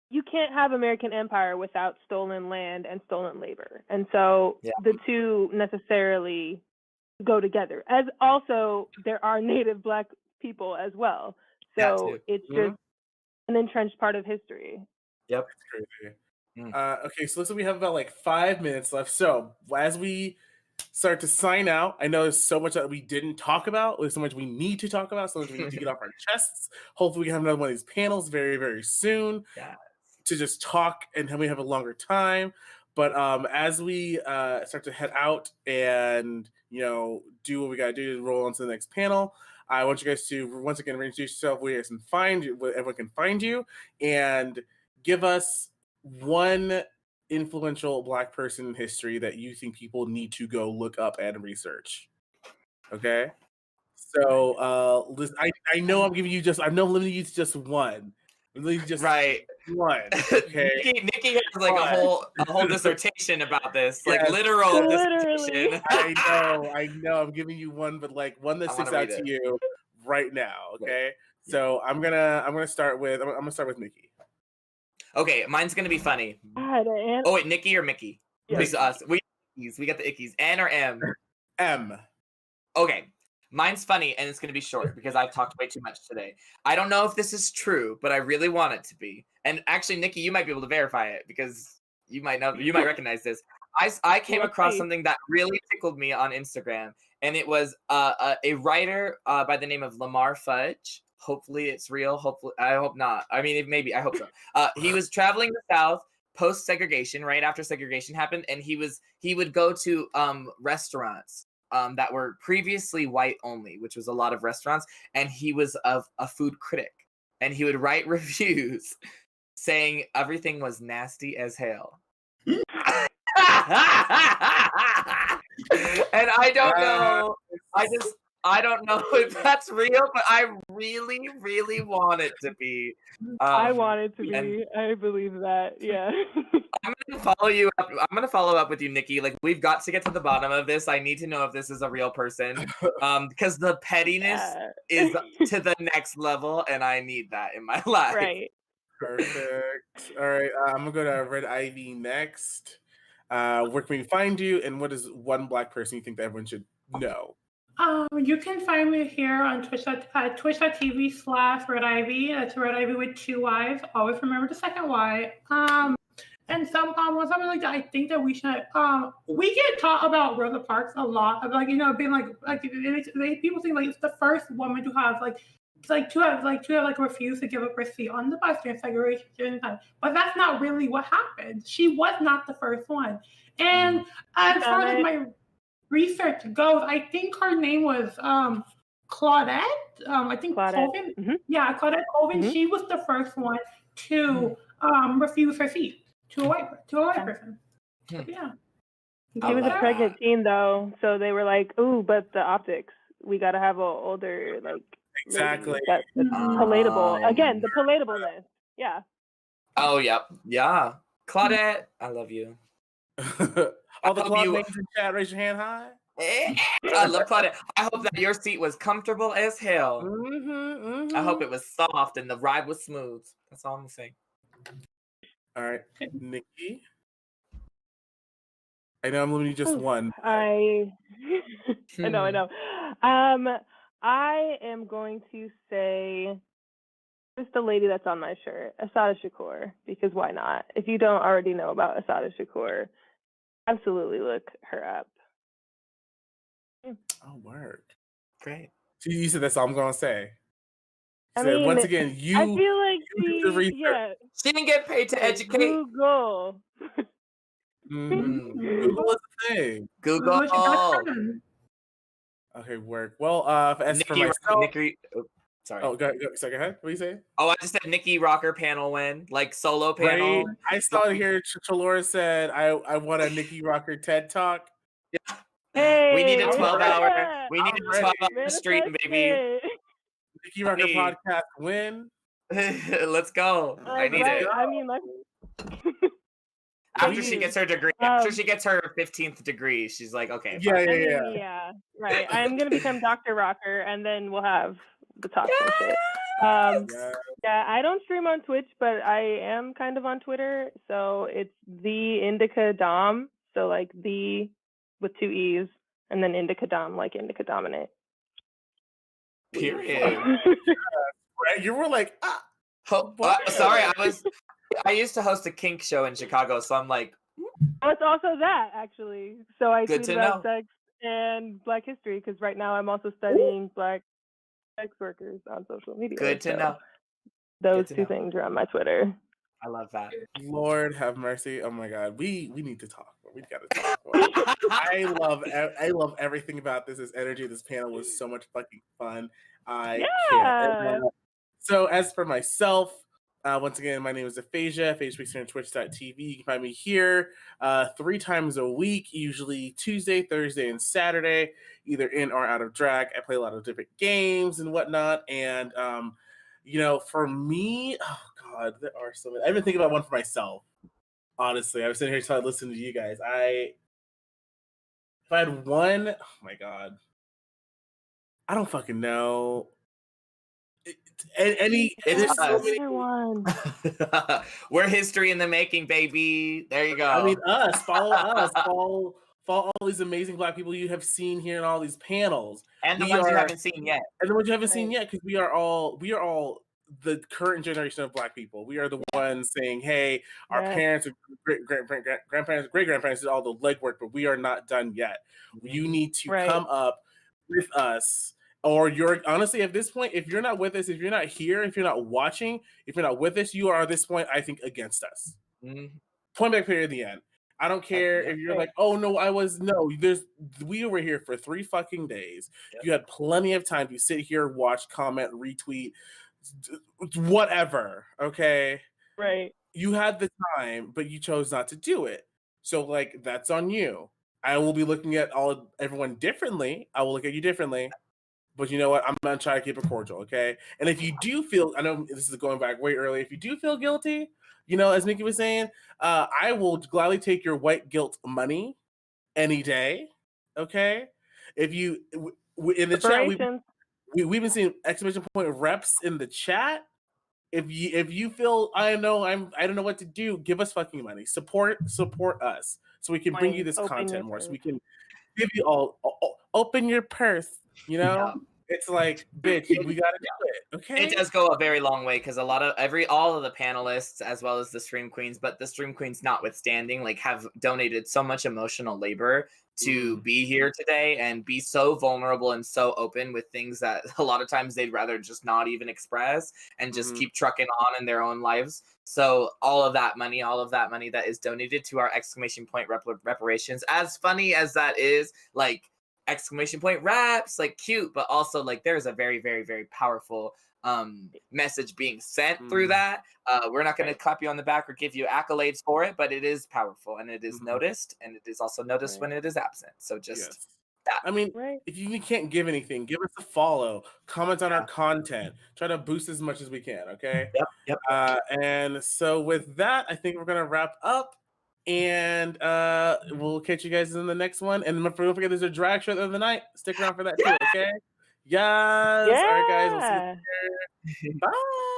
You can't have American empire without stolen land and stolen labor, and so the two necessarily go together. As also, there are Native Black people as well, so it's just an entrenched part of history. Yep, that's crazy. Okay, so looks like we have about like 5 minutes left. So as we start to sign out, I know there's so much that we didn't talk about. There's so much we need to talk about. So much we need to get off our chests. Hopefully, we can have another one of these panels very, very soon. To just talk and we have a longer time. But as we start to head out and do what we gotta do to roll on to the next panel, I want you guys to once again reintroduce yourself, where everyone can find you, and give us one influential Black person in history that you think people need to go look up and research. Okay, so I know I'm giving you I'm limiting you to just one. Just one. Okay. Nikki has like a whole dissertation about this, like literal dissertation. I know. I'm giving you one, but like one that sticks out to you right now. Okay. So I'm gonna start with Mickey. Okay, mine's gonna be funny. Oh wait, Nikki or Mickey? It's us. We got the ickies. N or M? M. Okay. Mine's funny, and it's going to be short because I've talked way too much today. I don't know if this is true, but I really want it to be. And actually, Nikki, you might be able to verify it because you might recognize this. I came across something that really tickled me on Instagram, and it was a writer by the name of Lamar Fudge. Hopefully, it's real. Hopefully, I hope not. I mean, maybe. I hope so. He was traveling the South post segregation, right after segregation happened, and he would go to restaurants that were previously white only, which was a lot of restaurants, and he was a food critic, and he would write reviews saying everything was nasty as hell. And I don't know. I don't know if that's real, but I really, really want it to be. I want it to be. I believe that. Yeah. I'm gonna follow you up. I'm gonna follow up with you, Nikki. Like, we've got to get to the bottom of this. I need to know if this is a real person, because the pettiness is to the next level, and I need that in my life. Right. Perfect. All right. I'm gonna go to Red Ivy next. Where can we find you, and what is one Black person you think that everyone should know? You can find me here on Twitch at twitch.tv/Red Ivy. That's Red Ivy with 2 Y's. Always remember the second Y. And some one something like that. I think that we should. We get taught about Rosa Parks a lot. Of like being like people think like it's the first woman to have refused to give up her seat on the bus during segregation time. But that's not really what happened. She was not the first one. And as far as my research goes, I think her name was Claudette. I think Colvin. Mm-hmm. Yeah, Claudette Colvin. Mm-hmm. She was the first one to refuse her seat to a white person. So, yeah. She was a pregnant teen though, so they were like, "Ooh, but the optics. We got to have an older like." Exactly. That's palatable. Again, the palatableness. Yeah. Oh, yeah. Claudette, I love you. All the Claude names in chat, raise your hand high. I love Claudette. I hope that your seat was comfortable as hell. I hope it was soft and the ride was smooth. That's all I'm gonna say. All right, Nikki. I know I'm limiting you just one. I know. I am going to say it's the lady that's on my shirt, Assata Shakur, because why not? If you don't already know about Assata Shakur, absolutely look her up. Oh, word. Great. So you said that's all I'm going to say. I mean, once again, I feel like she didn't get paid to educate. Google. Google is a thing. Google. Okay, work. Well, as Nikki, for myself... sorry. Oh, go ahead. What are you saying? Oh, I just said Nikki Rocker panel win, like solo panel. Right? I saw it here. Chalora said, I want a Nikki Rocker TED Talk. Yeah. Hey, We need a I'm 12-hour. yeah. We need I'm a ready. 12-hour stream, baby. Manifest Nikki Rocker Honey. podcast win. Let's go. it. I need Right. it. I mean, like, After she you. gets her degree, after she gets her 15th degree, she's like, okay, Yeah, fine. I yeah, mean, yeah. yeah, right. I'm gonna become Dr. Rocker, and then we'll have the talk show shit. Yeah. Yeah, I don't stream on Twitch, but I am kind of on Twitter. So it's the Indica Dom. So like the with two E's, and then Indica Dom, like Indica Dominant. Period. Right? You were like, what? Sorry, I used to host a kink show in Chicago, so I'm like, Oh, it's also that actually. So I Good tweet to about know. sex and Black history because right now I'm also studying Black sex workers on social media. good to so know. Those Good to two know. things are on my Twitter. I love that. Lord have mercy. Oh my God. We need to talk. We gotta talk. I love everything about this. This energy, this panel was so much fucking fun. I can't. Yeah. So as for myself, once again, my name is Aphasia. Aphasia Speaks here on Twitch.tv. You can find me here 3 times a week, usually Tuesday, Thursday, and Saturday, either in or out of drag. I play a lot of different games and whatnot. And for me, oh God, there are so many. I've been thinking about one for myself. Honestly, I was sitting here trying to listen to you guys. If I had one, oh my God, I don't fucking know. There's so many. One. We're history in the making, baby. There you go. I mean, follow us, follow all these amazing Black people you have seen here in all these panels, and the ones you haven't seen yet. and the ones you haven't seen yet, because we are all the current generation of Black people. We are the ones saying, "Hey, our parents, grandparents, great grandparents did all the legwork, but we are not done yet. You need to come up with us." Or you're honestly at this point, if you're not with us, if you're not here, if you're not watching, if you're not with us, you are at this point, I think, against us. Point back period at the end. I don't care if you're like, oh no, we were here for 3 fucking days. Yep. You had plenty of time to sit here, watch, comment, retweet, whatever. Okay. Right. You had the time, but you chose not to do it. So like that's on you. I will be looking at everyone differently. I will look at you differently. But you know what? I'm going to try to keep it cordial, okay? And if you do feel, I know this is going back way early, if you do feel guilty, as Nikki was saying, I will gladly take your white guilt money any day, okay? If you, in the chat, we've been seeing exclamation point reps in the chat. If you feel, I don't know what to do, give us fucking money. Support us so we can bring you this content more, so we can give you all, open your purse. It's like, bitch, we gotta do it. Okay. It does go a very long way because all of the panelists, as well as the stream queens, but the stream queens notwithstanding, like have donated so much emotional labor to be here today and be so vulnerable and so open with things that a lot of times they'd rather just not even express and just keep trucking on in their own lives. So all of that money that is donated to our exclamation point reparations, as funny as that is, like, exclamation point raps, like cute, but also like there's a very, very, very powerful message being sent through that. We're not going to clap you on the back or give you accolades for it, but it is powerful and it is noticed, and it is also noticed when it is absent. So just that. I mean, if you can't give anything, give us a follow, comment on our content, try to boost as much as we can. Okay. Yep. And so with that, I think we're gonna wrap up. And we'll catch you guys in the next one. And don't forget, there's a drag show of the night. Stick around for that too, okay? Yes. All right, guys. We'll see you later. Bye.